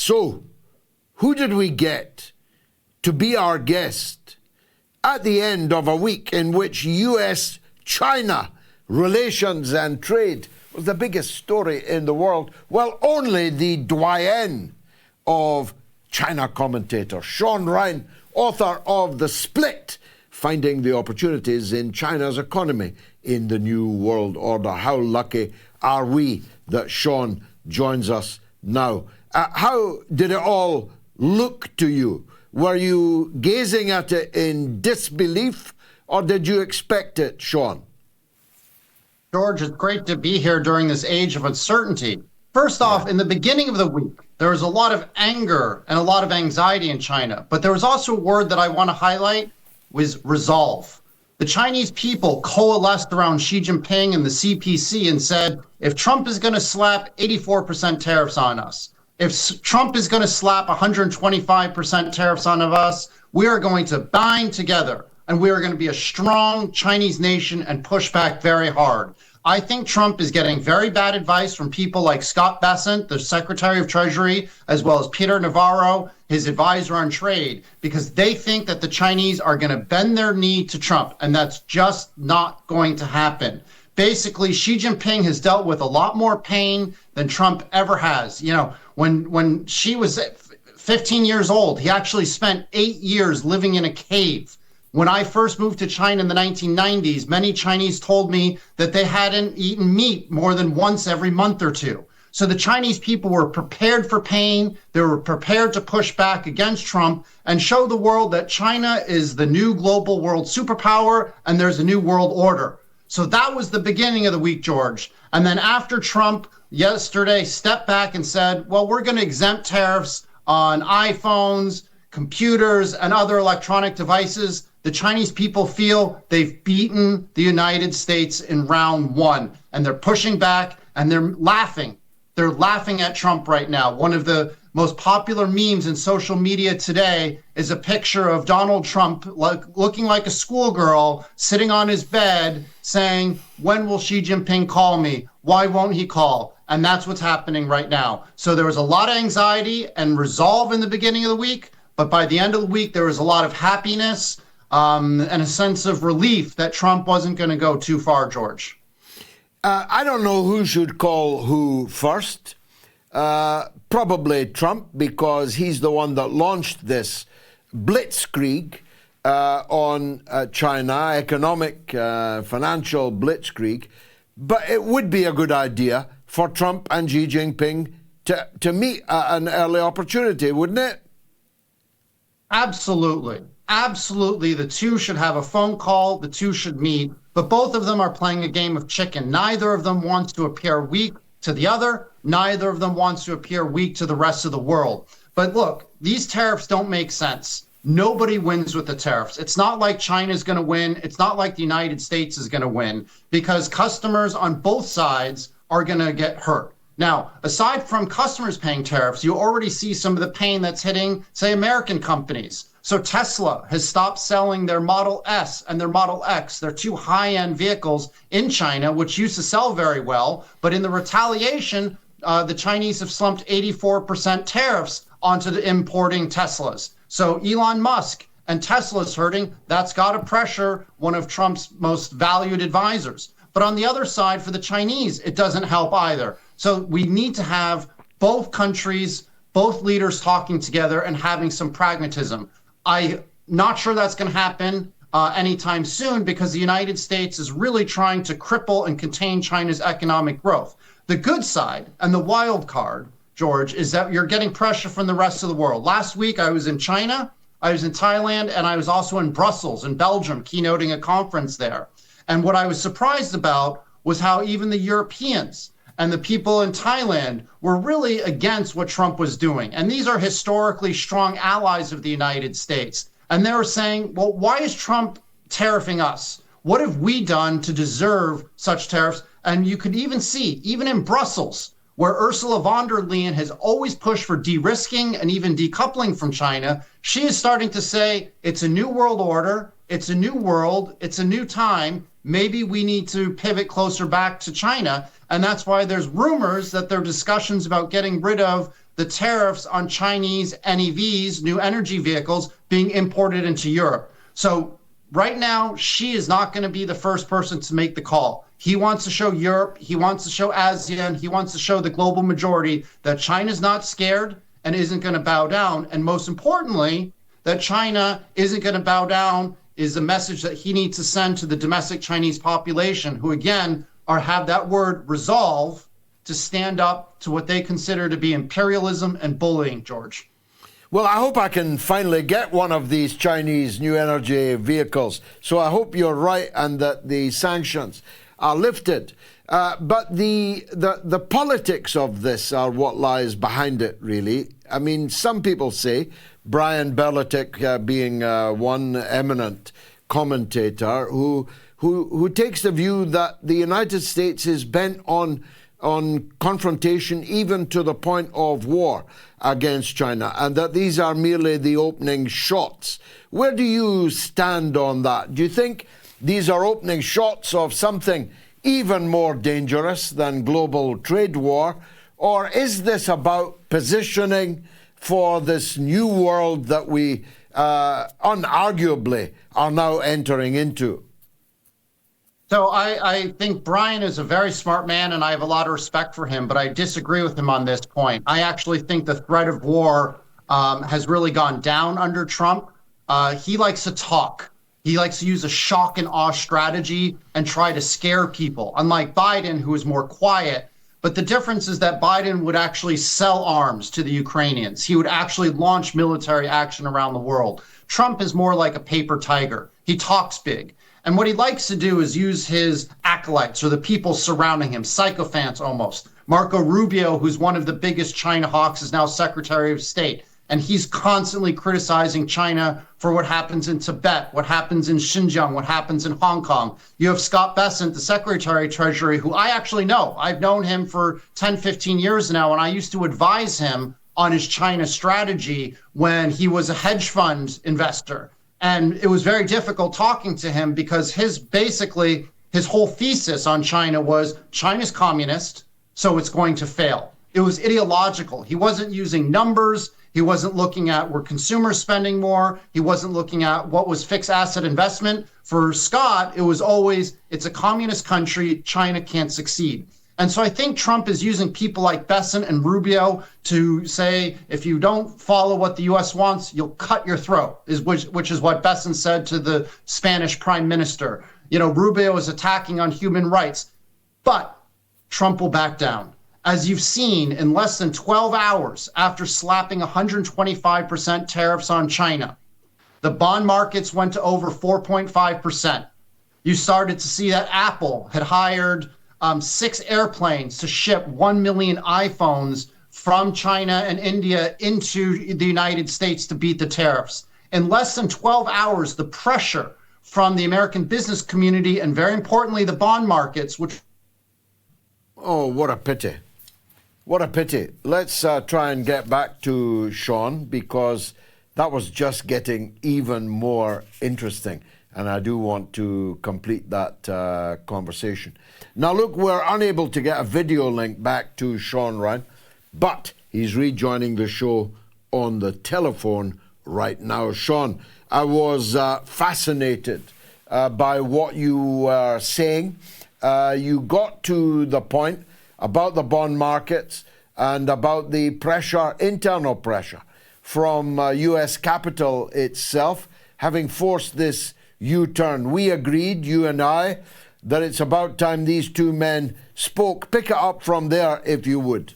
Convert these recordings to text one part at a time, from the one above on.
So, who did we get to be our guest at the end of a week in which US-China relations and trade was the biggest story in the world? Well, only the doyen of China commentators, Shaun Rein, author of The Split, Finding the Opportunities in China's Economy in the New World Order. How lucky are we that Shaun joins us now? How did it all look to you? Were you gazing at it in disbelief, or did you expect it, Shaun? George, it's great to be here during this age of uncertainty. First off, in the beginning of the week, there was a lot of anger and a lot of anxiety in China, but there was also a word that I want to highlight, was resolve. The Chinese people coalesced around Xi Jinping and the CPC and said, if Trump is going to slap 84% tariffs on us, if Trump is going to slap 125% tariffs on us, we are going to bind together and we are going to be a strong Chinese nation and push back very hard. I think Trump is getting very bad advice from people like Scott Bessent, the Secretary of Treasury, as well as Peter Navarro, his advisor on trade, because they think that the Chinese are going to bend their knee to Trump, and that's just not going to happen. Basically, Xi Jinping has dealt with a lot more pain than Trump ever has. You know, when Xi was 15 years old, he actually spent 8 years living in a cave. When I first moved to China in the 1990s, many Chinese told me that they hadn't eaten meat more than once every month or two. So the Chinese people were prepared for pain. They were prepared to push back against Trump and show the world that China is the new global world superpower and there's a new world order. So that was the beginning of the week, George. And then after Trump yesterday stepped back and said, well, we're going to exempt tariffs on iPhones, computers, and other electronic devices, the Chinese people feel they've beaten the United States in round one, and they're pushing back and they're laughing. They're laughing at Trump right now. One of the most popular memes in social media today is a picture of Donald Trump looking like a schoolgirl sitting on his bed saying, when will Xi Jinping call me? Why won't he call? And that's what's happening right now. So there was a lot of anxiety and resolve in the beginning of the week, but by the end of the week, there was a lot of happiness and a sense of relief that Trump wasn't going to go too far, George. I don't know who should call who first. Probably Trump, because he's the one that launched this blitzkrieg on China, economic, financial blitzkrieg. But it would be a good idea for Trump and Xi Jinping to meet at an early opportunity, wouldn't it? Absolutely. Absolutely. The two should have a phone call. The two should meet. But both of them are playing a game of chicken. Neither of them wants to appear weak to the other. Neither of them wants to appear weak to the rest of the world. But look, these tariffs don't make sense. Nobody wins with the tariffs. It's not like China's going to win. It's not like the United States is going to win, because customers on both sides are going to get hurt. Now, aside from customers paying tariffs, you already see some of the pain that's hitting, say, American companies. So Tesla has stopped selling their Model S and their Model X, their two high-end vehicles in China, which used to sell very well. But in the retaliation, the Chinese have slumped 84% tariffs onto the importing Teslas. So Elon Musk and Tesla's hurting. That's got to pressure one of Trump's most valued advisors. But on the other side, for the Chinese, it doesn't help either. So we need to have both countries, both leaders talking together and having some pragmatism. I'm not sure that's going to happen anytime soon, because the United States is really trying to cripple and contain China's economic growth. The good side and the wild card, George, is that you're getting pressure from the rest of the world. Last week, I was in China, I was in Thailand, and I was also in Brussels, in Belgium, keynoting a conference there. And what I was surprised about was how even the Europeans and the people in Thailand were really against what Trump was doing. And these are historically strong allies of the United States. And they were saying, well, why is Trump tariffing us? What have we done to deserve such tariffs? And you could even see, even in Brussels, where Ursula von der Leyen has always pushed for de-risking and even decoupling from China, she is starting to say, it's a new world order, it's a new world, it's a new time. Maybe we need to pivot closer back to China. And that's why there's rumors that there are discussions about getting rid of the tariffs on Chinese NEVs, new energy vehicles, being imported into Europe. So right now, Xi is not going to be the first person to make the call. He wants to show Europe, he wants to show ASEAN, he wants to show the global majority that China's not scared and isn't going to bow down. And most importantly, that China isn't going to bow down is a message that he needs to send to the domestic Chinese population, who again have that word resolve to stand up to what they consider to be imperialism and bullying, George. Well, I hope I can finally get one of these Chinese new energy vehicles. So I hope you're right and that the sanctions are lifted. But the politics of this are what lies behind it, really. I mean, some people say, Brian Berletic being one eminent commentator who takes the view that the United States is bent on confrontation, even to the point of war against China, and that these are merely the opening shots. Where do you stand on that? Do you think these are opening shots of something even more dangerous than global trade war? Or is this about positioning for this new world that we unarguably are now entering into? So I think Brian is a very smart man, and I have a lot of respect for him, but I disagree with him on this point. I actually think the threat of war has really gone down under Trump. He likes to talk. He likes to use a shock and awe strategy and try to scare people, unlike Biden, who is more quiet. But the difference is that Biden would actually sell arms to the Ukrainians. He would actually launch military action around the world. Trump is more like a paper tiger. He talks big. And what he likes to do is use his acolytes, or the people surrounding him, sycophants almost. Marco Rubio, who's one of the biggest China hawks, is now Secretary of State. And he's constantly criticizing China for what happens in Tibet, what happens in Xinjiang, what happens in Hong Kong. You have Scott Bessent, the Secretary of Treasury, who I actually know. I've known him for 10, 15 years now, and I used to advise him on his China strategy when he was a hedge fund investor. And it was very difficult talking to him because his whole thesis on China was China's communist, so it's going to fail. It was ideological. He wasn't using numbers. He wasn't looking at were consumers spending more. He wasn't looking at what was fixed asset investment. For Scott, it was always, it's a communist country, China can't succeed. And so I think Trump is using people like Bessent and Rubio to say, if you don't follow what the U.S. wants, you'll cut your throat, which is what Bessent said to the Spanish prime minister. You know, Rubio is attacking on human rights, but Trump will back down. As you've seen, in less than 12 hours after slapping 125% tariffs on China, the bond markets went to over 4.5%. You started to see that Apple had hired 6 airplanes to ship 1 million iPhones from China and India into the United States to beat the tariffs. In less than 12 hours, the pressure from the American business community and, very importantly, the bond markets, which... Oh, what a pity. What a pity. Let's try and get back to Shaun, because that was just getting even more interesting. And I do want to complete that conversation. Now, look, we're unable to get a video link back to Shaun Rein, but he's rejoining the show on the telephone right now. Shaun, I was fascinated by what you were saying. You got to the point about the bond markets and about the pressure, internal pressure from U.S. capital itself, having forced this U-turn. We agreed, you and I, that it's about time these two men spoke. Pick it up from there, if you would.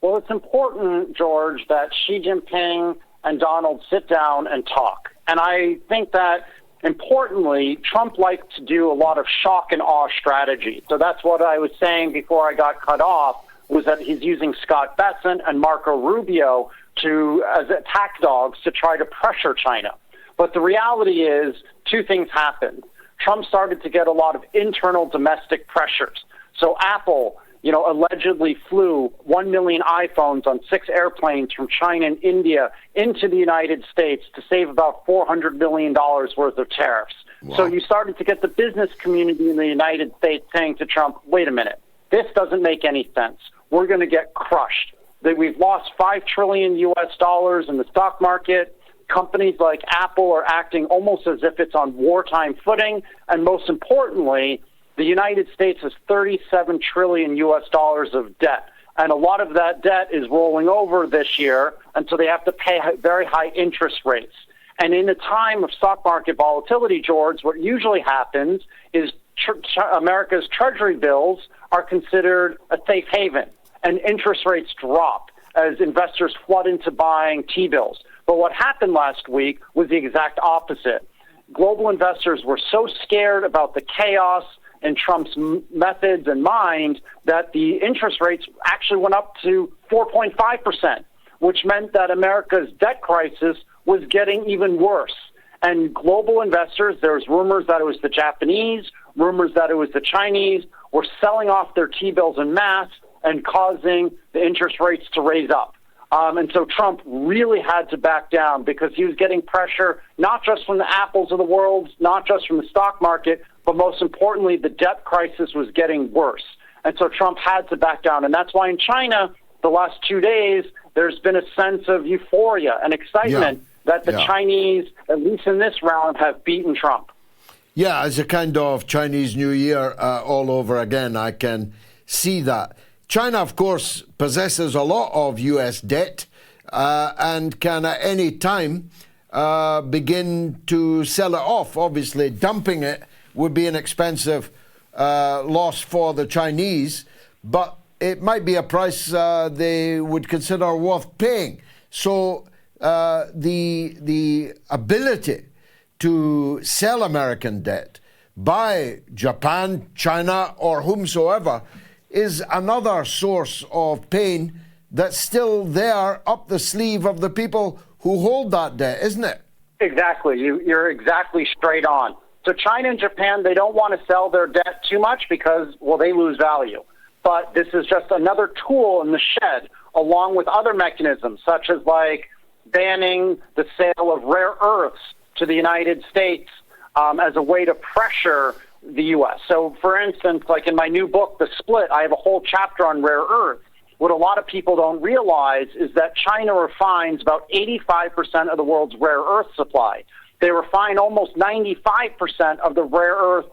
Well, it's important, George, that Xi Jinping and Donald sit down and talk. And I think that, importantly, Trump likes to do a lot of shock and awe strategy. So that's what I was saying before I got cut off, was that he's using Scott Bessent and Marco Rubio as attack dogs to try to pressure China. But the reality is, two things happened. Trump started to get a lot of internal domestic pressures. So Apple, allegedly flew 1 million iPhones on 6 airplanes from China and India into the United States to save about $400 million worth of tariffs. Wow. So you started to get the business community in the United States saying to Trump, wait a minute, this doesn't make any sense. We're going to get crushed. that we've lost $5 trillion US in the stock market. Companies like Apple are acting almost as if it's on wartime footing. And most importantly, the United States has $37 trillion US of debt. And a lot of that debt is rolling over this year, and so they have to pay very high interest rates. And in a time of stock market volatility, George, what usually happens is America's treasury bills are considered a safe haven, and interest rates drop as investors flood into buying T-bills. But what happened last week was the exact opposite. Global investors were so scared about the chaos and Trump's methods and mind that the interest rates actually went up to 4.5%, which meant that America's debt crisis was getting even worse. And global investors, there's rumors that it was the Japanese, rumors that it was the Chinese, were selling off their T-bills en masse and causing the interest rates to raise up. And so Trump really had to back down because he was getting pressure not just from the Apples of the world, not just from the stock market, but most importantly, the debt crisis was getting worse. And so Trump had to back down. And that's why in China, the last 2 days, there's been a sense of euphoria and excitement that the Chinese, at least in this round, have beaten Trump. Yeah, it's a kind of Chinese New Year all over again. I can see that. China, of course, possesses a lot of U.S. debt and can at any time begin to sell it off. Obviously, dumping it would be an expensive loss for the Chinese, but it might be a price they would consider worth paying. So the ability to sell American debt by Japan, China, or whomsoever is another source of pain that's still there up the sleeve of the people who hold that debt, isn't it? Exactly. You're exactly straight on. So China and Japan, they don't want to sell their debt too much because, well, they lose value. But this is just another tool in the shed, along with other mechanisms, such as like banning the sale of rare earths to the United States as a way to pressure the U.S. So, for instance, like in my new book, The Split, I have a whole chapter on rare earths. What a lot of people don't realize is that China refines about 85% of the world's rare earth supply. They refine almost 95% of the rare earth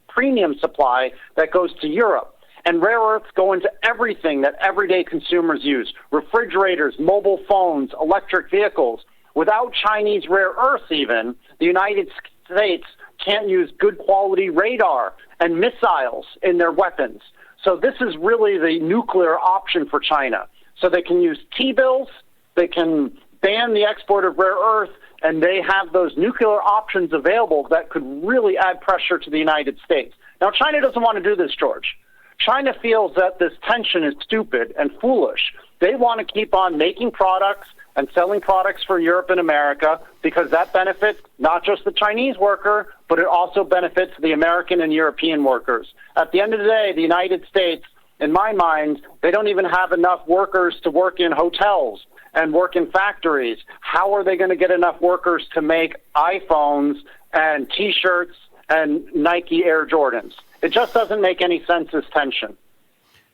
premium supply that goes to Europe. And rare earths go into everything that everyday consumers use: refrigerators, mobile phones, electric vehicles. Without Chinese rare earths even, the United States can't use good quality radar and missiles in their weapons. So this is really the nuclear option for China. So they can use T-bills, they can ban the export of rare earth, and they have those nuclear options available that could really add pressure to the United States. Now, China doesn't want to do this, George. China feels that this tension is stupid and foolish. They want to keep on making products and selling products for Europe and America because that benefits not just the Chinese worker, but it also benefits the American and European workers. At the end of the day, the United States, in my mind, they don't even have enough workers to work in hotels and work in factories. How are they going to get enough workers to make iPhones and T-shirts and Nike Air Jordans? It just doesn't make any sense, this tension.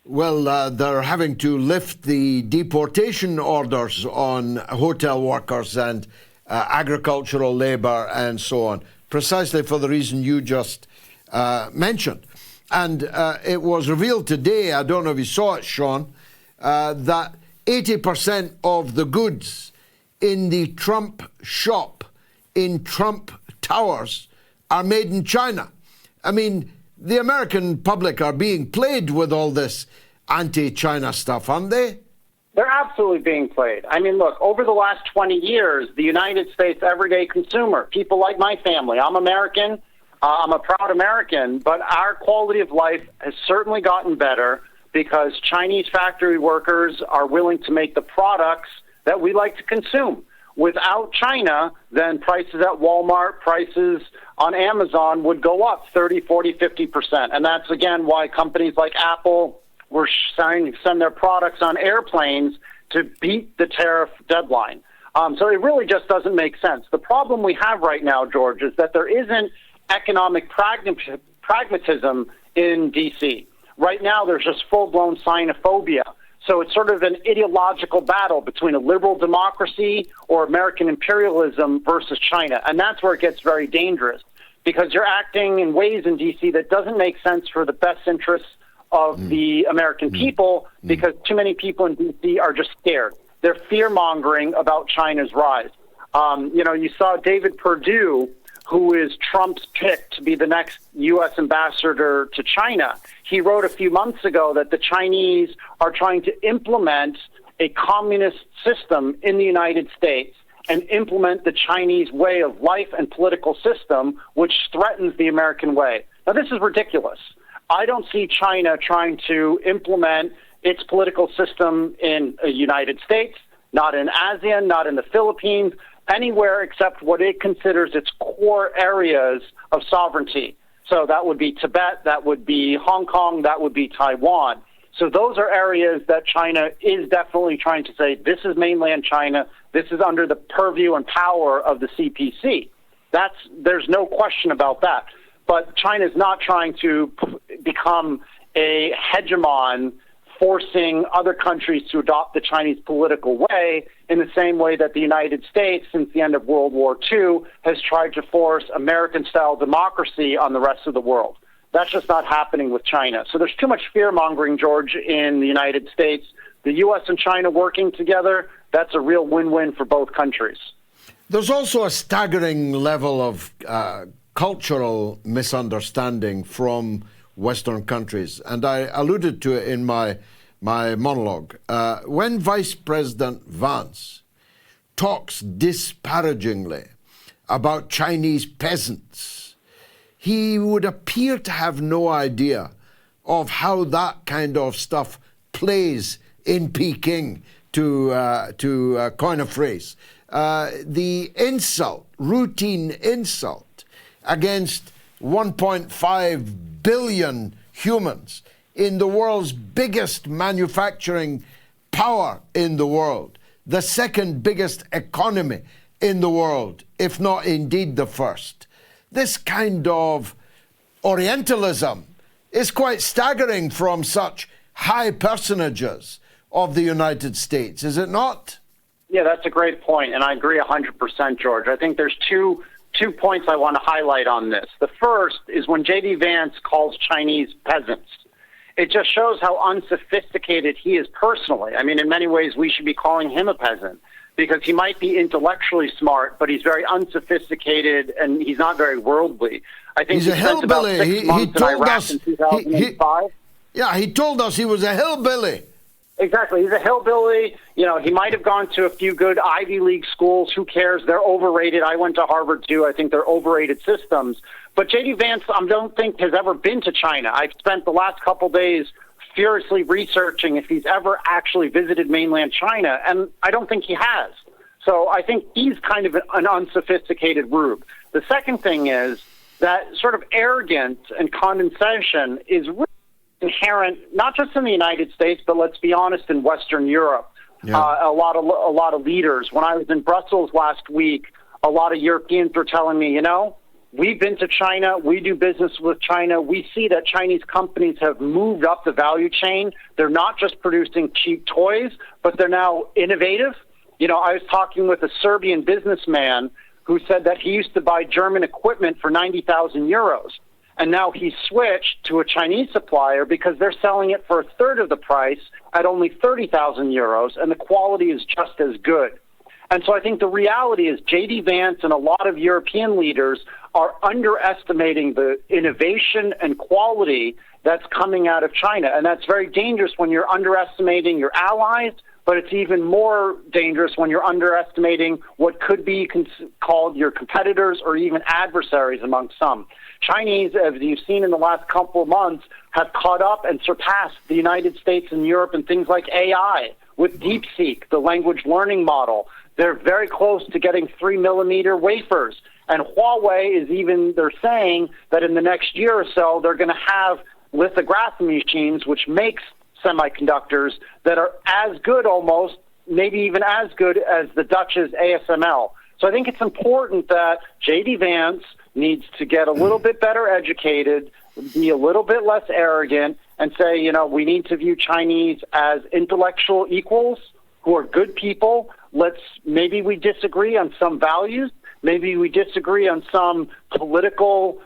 Well, they're having to lift the deportation orders on hotel workers and agricultural labor and so on, precisely for the reason you just mentioned. And it was revealed today, I don't know if you saw it, Shaun, that 80% of the goods in the Trump shop in Trump Towers are made in China. I mean, the American public are being played with all this anti-China stuff, aren't they? They're absolutely being played. I mean, look, over the last 20 years, the United States everyday consumer, people like my family, I'm American, I'm a proud American, but our quality of life has certainly gotten better because Chinese factory workers are willing to make the products that we like to consume. Without China, then prices at Walmart, prices on Amazon would go up 30, 40, 50%. And that's, again, why companies like Apple were starting to send their products on airplanes to beat the tariff deadline. So it really just doesn't make sense. The problem we have right now, George, is that there isn't economic pragmatism in D.C. Right now, there's just full-blown xenophobia. So it's sort of an ideological battle between a liberal democracy or American imperialism versus China. And that's where it gets very dangerous, because you're acting in ways in D.C. that doesn't make sense for the best interests of the American people, because too many people in D.C. are just scared. They're fear-mongering about China's rise. You saw David Perdue, who is Trump's pick to be the next U.S. ambassador to China. He wrote a few months ago that the Chinese are trying to implement a communist system in the United States and implement the Chinese way of life and political system, which threatens the American way. Now, this is ridiculous. I don't see China trying to implement its political system in the United States, not in ASEAN, not in the Philippines, anywhere except what it considers its core areas of sovereignty. So that would be Tibet, that would be Hong Kong, that would be Taiwan. So those are areas that China is definitely trying to say, this is mainland China, this is under the purview and power of the CPC. There's no question about that. But China is not trying to become a hegemon, forcing other countries to adopt the Chinese political way in the same way that the United States, since the end of World War II, has tried to force American-style democracy on the rest of the world. That's just not happening with China. So there's too much fear-mongering, George, in the United States. The U.S. and China working together, that's a real win-win for both countries. There's also a staggering level of cultural misunderstanding from Western countries, and I alluded to it in my monologue. When Vice President Vance talks disparagingly about Chinese peasants, he would appear to have no idea of how that kind of stuff plays in Peking, to coin a phrase. The insult, routine insult against 1.5 billion humans in the world's biggest manufacturing power in the world, the second biggest economy in the world, if not indeed the first. This kind of Orientalism is quite staggering from such high personages of the United States, is it not? Yeah, that's a great point, and I agree 100%, George. I think there's two points I want to highlight on this. The first is when J.D. Vance calls Chinese peasants. It just shows how unsophisticated he is personally. I mean, in many ways, we should be calling him a peasant, because he might be intellectually smart, but he's very unsophisticated and he's not very worldly. I think he's a hillbilly. He told us in 2005. He told us he was a hillbilly. Exactly. He's a hillbilly. He might have gone to a few good Ivy League schools. Who cares? They're overrated. I went to Harvard, too. I think they're overrated systems. But J.D. Vance, I don't think, has ever been to China. I've spent the last couple days furiously researching if he's ever actually visited mainland China, and I don't think he has. So I think he's kind of an unsophisticated rube. The second thing is that sort of arrogance and condescension is really inherent, not just in the United States, but let's be honest, in Western Europe. Yeah. A lot of leaders. When I was in Brussels last week, a lot of Europeans were telling me, we've been to China, we do business with China, we see that Chinese companies have moved up the value chain. They're not just producing cheap toys, but they're now innovative. I was talking with a Serbian businessman who said that he used to buy German equipment for 90,000 euros. And now he's switched to a Chinese supplier because they're selling it for a third of the price at only 30,000 euros, and the quality is just as good. And so I think the reality is J.D. Vance and a lot of European leaders are underestimating the innovation and quality that's coming out of China. And that's very dangerous when you're underestimating your allies, but it's even more dangerous when you're underestimating what could be called your competitors or even adversaries among some. Chinese, as you've seen in the last couple of months, have caught up and surpassed the United States and Europe in things like AI, with DeepSeek, the language learning model. They're very close to getting 3mm wafers. And Huawei they're saying that in the next year or so, they're going to have lithography machines, which makes semiconductors that are as good almost, maybe even as good as the Dutch's ASML. So I think it's important that J.D. Vance needs to get a little bit better educated, be a little bit less arrogant, and say, you know, we need to view Chinese as intellectual equals who are good people. Maybe we disagree on some values. Maybe we disagree on some political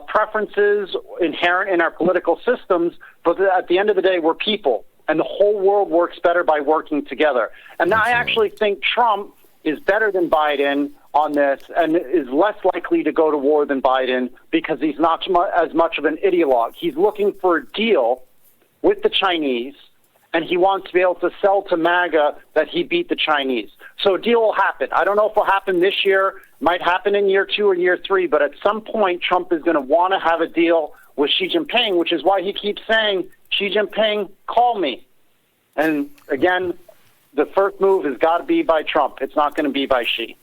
preferences inherent in our political systems. But at the end of the day, we're people. And the whole world works better by working together. And I actually think Trump is better than Biden on this and is less likely to go to war than Biden because he's not as much of an ideologue. He's looking for a deal with the Chinese, and he wants to be able to sell to MAGA that he beat the Chinese. So a deal will happen. I don't know if it will happen this year, might happen in year 2 or year 3, but at some point Trump is going to want to have a deal with Xi Jinping, which is why he keeps saying, Xi Jinping, call me. And again, the first move has got to be by Trump. It's not going to be by Xi.